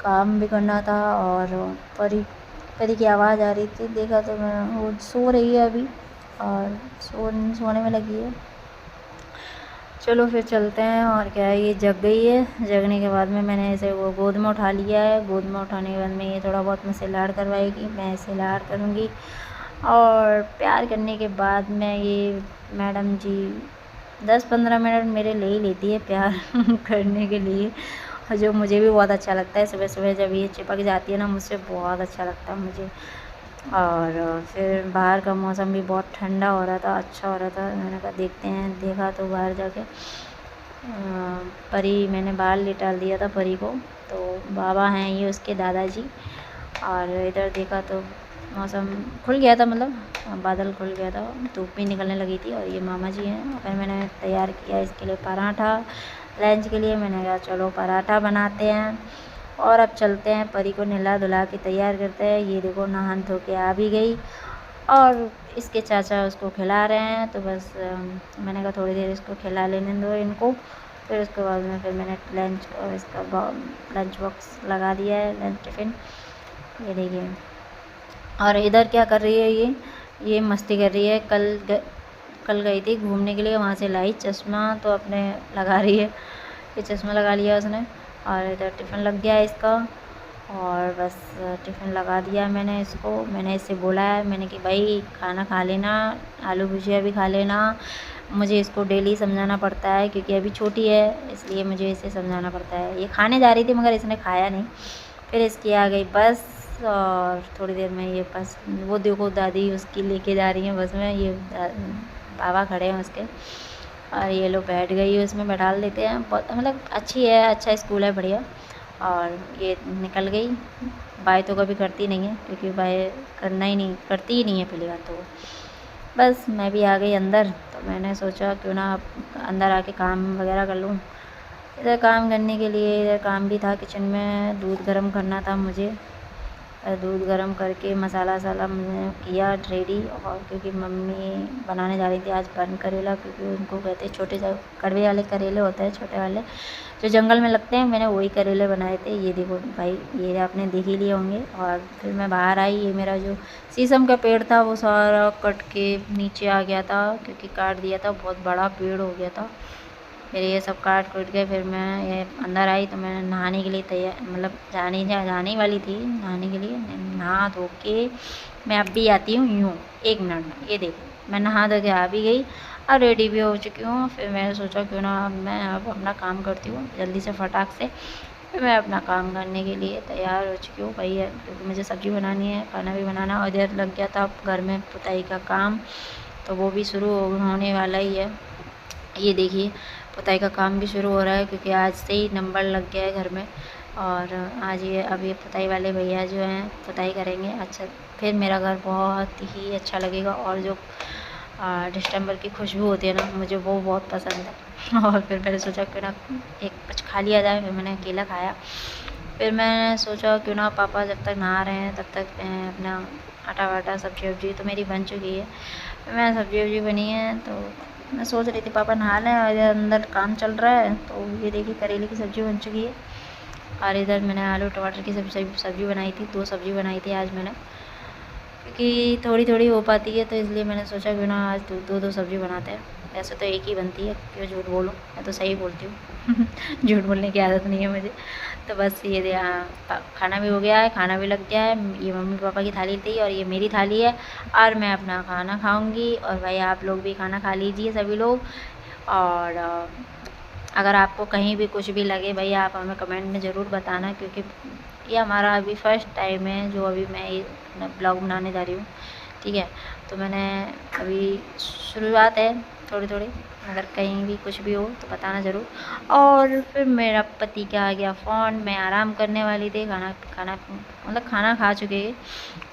काम भी करना था। और परी परी की आवाज़ आ रही थी, देखा तो मैं वो सो रही है अभी और सोने में लगी है। चलो फिर चलते हैं। और क्या है, ये जग गई है। जगने के बाद में मैंने इसे वो गोद में उठा लिया है। गोद में उठाने के बाद में ये थोड़ा बहुत मुझसे लाड़ करवाएगी, मैं इसे लाड़ करूँगी। और प्यार करने के बाद में ये मैडम जी 10-15 मिनट मेरे ले ही लेती है प्यार करने के लिए, जो मुझे भी बहुत अच्छा लगता है। सुबह सुबह जब ये चिपक जाती है ना मुझसे, बहुत अच्छा लगता है मुझे। और फिर बाहर का मौसम भी बहुत ठंडा हो रहा था, अच्छा हो रहा था। मैंने कहा देखते हैं, देखा तो बाहर जाके परी, मैंने बाहर लिटाल दिया था परी को। तो बाबा हैं ये उसके दादाजी। और इधर देखा तो मौसम खुल गया था, मतलब बादल खुल गया था, धूप भी निकलने लगी थी। और ये मामा जी हैं। और फिर मैंने तैयार किया इसके लिए पराठा लंच के लिए। मैंने कहा चलो पराठा बनाते हैं। और अब चलते हैं, परी को नहला धुला के तैयार करते हैं। ये देखो नहा धो के आ भी गई और इसके चाचा उसको खिला रहे हैं। तो बस मैंने कहा थोड़ी देर इसको खिला लेने दो इनको। फिर उसके बाद में फिर मैंने लंच और इसका लंच बॉक्स लगा दिया है, लंच टिफ़िन। ये देखिए। और इधर क्या कर रही है ये मस्ती कर रही है। कल गई थी घूमने के लिए, वहाँ से लाई चश्मा तो अपने लगा रही है। ये चश्मा लगा लिया उसने। और इधर टिफ़िन लग गया है इसका। और बस टिफ़िन लगा दिया मैंने इसको। मैंने इससे बोला है, मैंने कि भाई खाना खा लेना, आलू भुजिया भी खा लेना। मुझे इसको डेली समझाना पड़ता है क्योंकि अभी छोटी है, इसलिए मुझे इसे समझाना पड़ता है। ये खाने जा रही थी मगर इसने खाया नहीं। फिर इसकी आ गई बस। और थोड़ी देर में ये बस, वो देखो दादी उसकी लेके जा रही हैं बस में। ये बाबा खड़े हैं उसके। और ये लोग बैठ गई, उसमें बैठा देते हैं। बहुत मतलब अच्छी है, अच्छा स्कूल है, बढ़िया। और ये निकल गई। बाय तो कभी करती नहीं है क्योंकि बाय करती ही नहीं है पहली बात तो। बस मैं भी आ गई अंदर, तो मैंने सोचा क्यों ना अंदर आके काम वगैरह कर लूँ। इधर काम करने के लिए, इधर काम भी था किचन में, दूध गर्म करना था मुझे। दूध गर्म करके मसाला वसाला मैंने किया रेडी। और क्योंकि मम्मी बनाने जा रही थी आज बन करेला, क्योंकि उनको कहते हैं छोटे जो कड़वे वाले करेले होते हैं, छोटे वाले जो जंगल में लगते हैं, मैंने वही करेले बनाए थे। ये देखो भाई, ये आपने देख ही लिए होंगे। और फिर मैं बाहर आई, ये मेरा जो शीशम का पेड़ था वो सारा कट के नीचे आ गया था, क्योंकि काट दिया था, बहुत बड़ा पेड़ हो गया था। फिर ये सब काट कूट के फिर मैं ये अंदर आई, तो मैं नहाने के लिए तैयार, मतलब जाने वाली थी नहाने के लिए। नहा धो के मैं अब भी आती हूँ यूँ 1 मिनट में। ये देखो मैं नहा धो के आ भी गई और रेडी भी हो चुकी हूँ। फिर मैंने सोचा क्यों ना मैं अब अपना काम करती हूँ जल्दी से फटाक से। फिर मैं अपना काम करने के लिए तैयार हो चुकी हूँ भैया, क्योंकि मुझे सब्ज़ी बनानी है, खाना भी बनाना। और इधर लग गया था घर में पुताई का काम, तो वो भी शुरू होने वाला ही है। ये देखिए पुताई का काम भी शुरू हो रहा है, क्योंकि आज से ही नंबर लग गया है घर में। और आज ये अभी पुताई वाले भैया जो हैं पुताई करेंगे। अच्छा, फिर मेरा घर बहुत ही अच्छा लगेगा। और जो दिसंबर की खुशबू होती है ना, मुझे वो बहुत पसंद है। और फिर मैंने सोचा क्यों ना एक कुछ खा लिया जाए। फिर मैंने अकेला खाया। फिर मैंने सोचा क्यों ना पापा जब तक नहा रहे हैं तब तक मैं अपना आटा वाटा सब्जी वब्जी तो मेरी बन चुकी है। फिर मैं सब्जी वब्जी बनी है, तो मैं सोच रही थी पापा नहा लें और इधर अंदर काम चल रहा है। तो ये देखिए करेले की सब्ज़ी बन चुकी है। और इधर मैंने आलू टमाटर की सब्ज़ी बनाई थी, 2 सब्ज़ी बनाई थी आज मैंने, क्योंकि थोड़ी थोड़ी हो पाती है, तो इसलिए मैंने सोचा क्यों ना आज दो सब्ज़ी बनाते हैं। वैसे तो एक ही बनती है, क्यों झूठ बोलूँ, मैं तो सही बोलती हूँ। झूठ बोलने की आदत नहीं है मुझे। तो बस ये खाना भी हो गया है, खाना भी लग गया है। ये मम्मी पापा की थाली थी और ये मेरी थाली है। और मैं अपना खाना खाऊंगी। और भाई आप लोग भी खाना खा लीजिए सभी लोग। और अगर आपको कहीं भी कुछ भी लगे भाई, आप हमें कमेंट में ज़रूर बताना, क्योंकि ये हमारा अभी फर्स्ट टाइम है जो अभी मैं ये ब्लॉग बनाने जा रही हूँ। ठीक है, तो मैंने अभी शुरुआत है थोड़ी थोड़ी, अगर कहीं भी कुछ भी हो तो बताना ज़रूर। और फिर मेरा पति का आ गया फ़ोन, मैं आराम करने वाली थी, खाना खा चुके।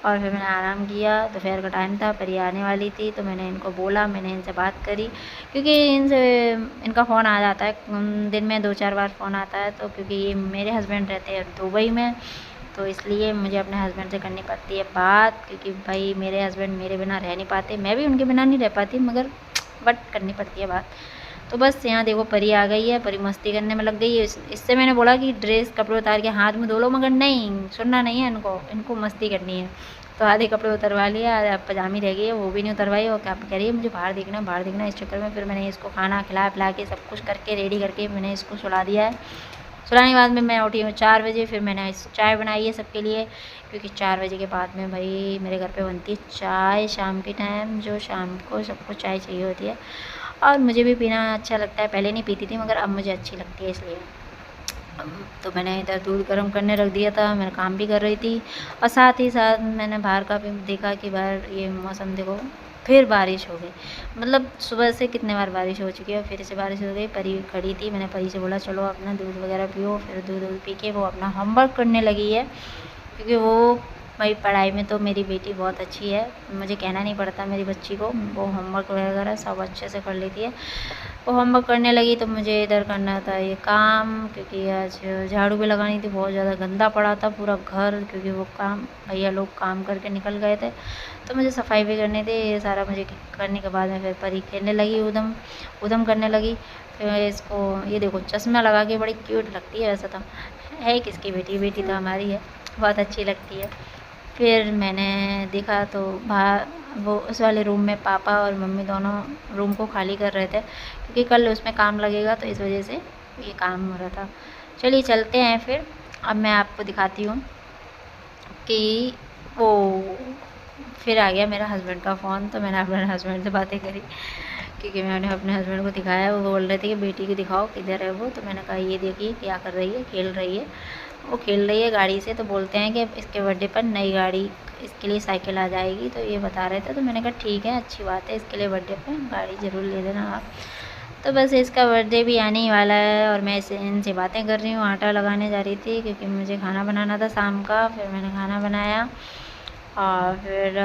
और फिर मैंने आराम किया, दोपहर का टाइम था, पर ये आने वाली थी, तो मैंने इनको बोला, मैंने इनसे बात करी, क्योंकि इनका फ़ोन आ जाता है दिन में 2-4 बार फ़ोन आता है। तो क्योंकि ये मेरे हस्बैंड रहते हैं दुबई में, तो इसलिए मुझे अपने हस्बैंड से करनी पड़ती है बात, क्योंकि भाई मेरे हस्बैंड मेरे बिना रह नहीं पाते, मैं भी उनके बिना नहीं रह पाती, मगर बट करनी पड़ती है बात। तो बस यहाँ देखो परी आ गई है, परी मस्ती करने में लग गई है। इससे मैंने बोला कि ड्रेस कपड़े उतार के हाथ में धो लो, मगर नहीं, सुनना नहीं है इनको मस्ती करनी है। तो आधे कपड़े उतरवा लिया, पजामी रह गई है वो भी नहीं उतरवाई, और क्या कह रही है मुझे बाहर देखना। इस चक्कर में फिर मैंने इसको खाना खिला पिला के सब कुछ करके रेडी करके मैंने इसको सुला दिया है। सुलाने के बाद में मैं उठी हूँ 4 बजे। फिर मैंने चाय बनाई है सबके लिए, क्योंकि 4 बजे के बाद में भाई मेरे घर पे बनती है चाय शाम के टाइम, जो शाम को सबको चाय चाहिए होती है। और मुझे भी पीना अच्छा लगता है, पहले नहीं पीती थी मगर अब मुझे अच्छी लगती है इसलिए। तो मैंने इधर दूध गर्म करने रख दिया था, मैं काम भी कर रही थी, और साथ ही साथ मैंने बाहर का भी देखा कि बाहर ये मौसम देखो फिर बारिश हो गई। मतलब सुबह से कितने बार बारिश हो चुकी है, फिर से बारिश हो गई। परी खड़ी थी, मैंने परी से बोला चलो अपना दूध वगैरह पियो। फिर दूध पी के वो अपना होमवर्क करने लगी है, क्योंकि वो भाई पढ़ाई में तो मेरी बेटी बहुत अच्छी है, मुझे कहना नहीं पड़ता मेरी बच्ची को, वो होमवर्क वगैरह सब अच्छे से कर लेती है। वो होमवर्क करने लगी तो मुझे इधर करना था ये काम, क्योंकि आज झाड़ू भी लगानी थी, बहुत ज़्यादा गंदा पड़ा था पूरा घर, क्योंकि वो काम भैया लोग काम करके निकल गए थे, तो मुझे सफाई भी करनी थी। ये सारा मुझे करने के बाद में फिर परी खेलने लगी, उधम करने लगी। फिर इसको ये देखो चश्मा लगा के बड़ी क्यूट लगती है, वैसे तो है किसकी बेटी तो हमारी है, बहुत अच्छी लगती है। फिर मैंने देखा तो बाहर वो उस वाले रूम में पापा और मम्मी दोनों रूम को खाली कर रहे थे, क्योंकि कल उसमें काम लगेगा, तो इस वजह से ये काम हो रहा था। चलिए चलते हैं फिर। अब मैं आपको दिखाती हूँ कि वो फिर आ गया मेरा हस्बैंड का फ़ोन, तो मैंने अपने हस्बैंड से बातें करी, क्योंकि मैंने अपने हस्बैंड को दिखाया। वो बोल रहे थे कि बेटी को दिखाओ किधर है वो, तो मैंने कहा ये देखिए क्या कर रही है, खेल रही है, वो खेल रही है गाड़ी से। तो बोलते हैं कि इसके बर्थडे पर नई गाड़ी, इसके लिए साइकिल आ जाएगी, तो ये बता रहे थे। तो मैंने कहा ठीक है, अच्छी बात है, इसके लिए बर्थडे पर गाड़ी ज़रूर ले देना आप। तो बस इसका बर्थडे भी आने ही वाला है, और मैं इनसे बातें कर रही हूँ। आटा लगाने जा रही थी, क्योंकि मुझे खाना बनाना था शाम का। फिर मैंने खाना बनाया, और फिर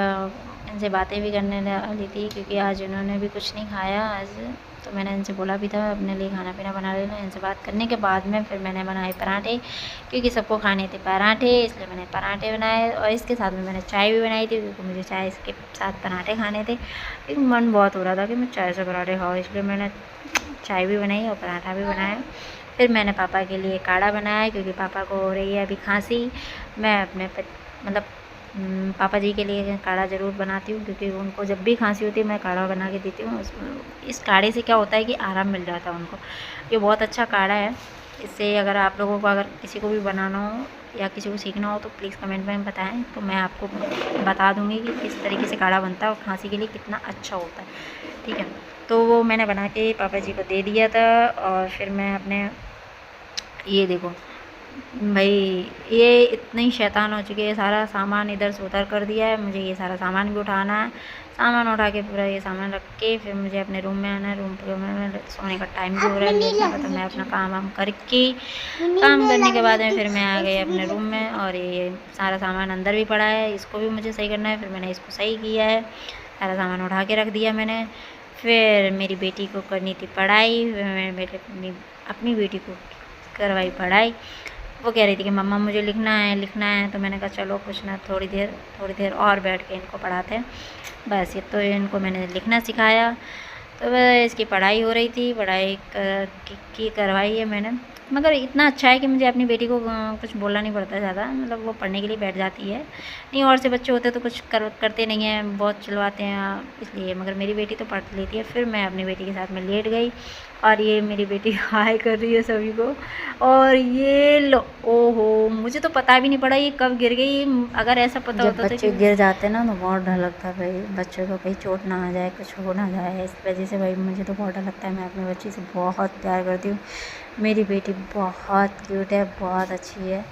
इनसे बातें भी करने वाली थी, क्योंकि आज उन्होंने भी कुछ नहीं खाया आज। तो मैंने इनसे बोला भी था अपने लिए खाना पीना बना लेना। इनसे बात करने के बाद में फिर मैंने बनाए पराठे, क्योंकि सबको खाने थे पराठे, इसलिए मैंने पराठे बनाए। और इसके साथ में मैंने चाय भी बनाई थी, क्योंकि मुझे चाय इसके साथ पराठे खाने थे। लेकिन मन बहुत हो रहा था कि मैं चाय से पराठे खाऊँ, इसलिए मैंने चाय भी बनाई और पराठा भी बनाया। फिर मैंने पापा के लिए काढ़ा बनाया, क्योंकि पापा को हो रही है अभी खांसी। मैं अपने मतलब पापा जी के लिए काढ़ा ज़रूर बनाती हूँ, क्योंकि उनको जब भी खांसी होती है मैं काढ़ा बना के देती हूँ। इस काढ़े से क्या होता है कि आराम मिल जाता है उनको। ये बहुत अच्छा काढ़ा है। इससे अगर आप लोगों को अगर किसी को भी बनाना हो या किसी को सीखना हो तो प्लीज़ कमेंट में बताएं, तो मैं आपको बता दूँगी कि किस तरीके से काढ़ा बनता है और खांसी के लिए कितना अच्छा होता है। ठीक है, तो वो मैंने बना के पापा जी को दे दिया था। और फिर मैं अपने ये देखो भाई, ये इतनी शैतान हो चुकी है, सारा सामान इधर से उधर कर दिया है। मुझे ये सारा सामान भी उठाना है, सामान उठा के पूरा ये सामान रख के फिर मुझे अपने रूम में आना है। रूम पे मैं सोने का टाइम भी हो रहा है लेटने का, तो मैं अपना काम वाम करके काम करने के बाद में फिर मैं आ गई अपने रूम में। और ये सारा सामान अंदर भी पड़ा है, इसको भी मुझे सही करना है। फिर मैंने इसको सही किया है, सारा सामान उठा के रख दिया मैंने। फिर मेरी बेटी को करनी थी पढ़ाई, मैंने अपनी बेटी को करवाई पढ़ाई। वो कह रही थी कि मम्मा मुझे लिखना है, तो मैंने कहा चलो कुछ ना थोड़ी देर और बैठ के इनको पढ़ाते हैं। बस ये तो इनको मैंने लिखना सिखाया, तो वह इसकी पढ़ाई हो रही थी, पढ़ाई की करवाई है मैंने। मगर इतना अच्छा है कि मुझे अपनी बेटी को कुछ बोलना नहीं पड़ता ज़्यादा, मतलब वो पढ़ने के लिए बैठ जाती है। नहीं और से बच्चे होते तो कुछ करते नहीं हैं, बहुत चिल्लाते हैं इसलिए, मगर मेरी बेटी तो पढ़ लेती है। फिर मैं अपनी बेटी के साथ में लेट गई, और ये मेरी बेटी हाय कर रही है सभी को। और ये लो, ओहो, मुझे तो पता भी नहीं पड़ा ये कब गिर गई। अगर ऐसा पता होता तो बच्चे गिर जाते ना तो बहुत डर लगता है भाई, बच्चों को कहीं चोट ना आ जाए, कुछ हो ना जाए, इस वजह से भाई मुझे तो बहुत डर लगता है। मैं अपनी बच्ची से बहुत प्यार करती हूँ, मेरी बेटी बहुत क्यूट है, बहुत अच्छी है।